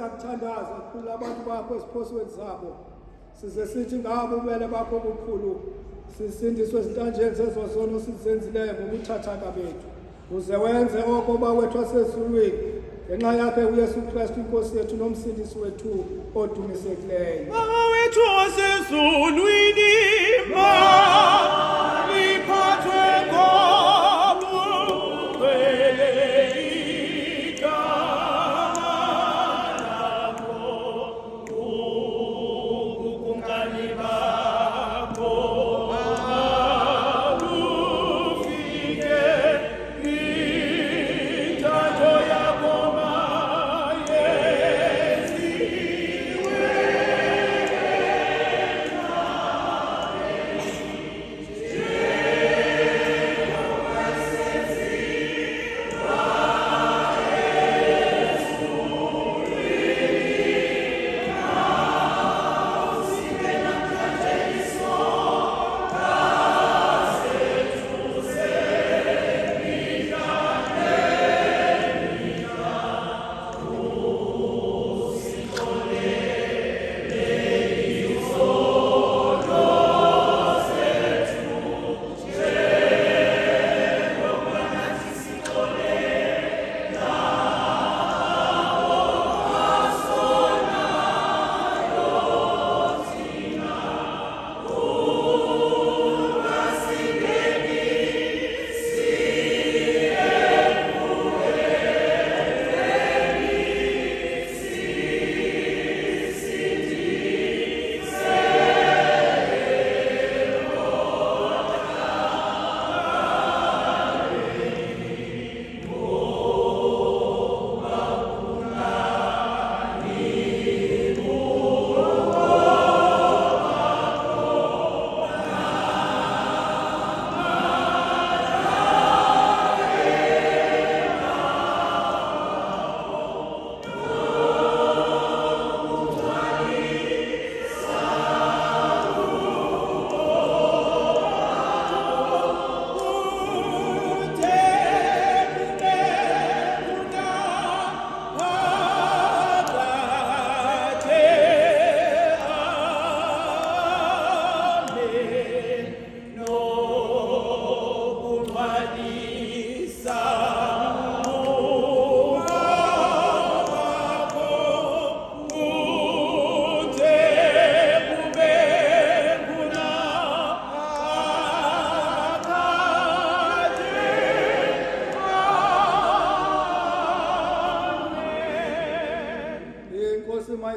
siyakuthandaza kukhulu abantu bakho esiphosweni zabo. Size sithi ngabo ubele bakho obukhulu. Sisindiswe ezintanjeni zezozono sizenzileyo ngobuthathaka bethu. Uze wenze oko bawethu wasezulwini. Ngenxa yakhe uYesu Kristu inkosi yethu nomsindisi wethu odumisekileyo. Bawethu wasezulwini maliphathwe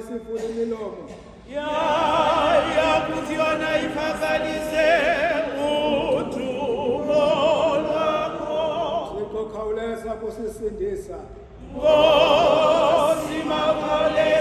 Sifune imilomo. Kuthi yona iphakalise udumo lwakho. Sikho khawuleza kusisindisa. Nkosi makhawuleza.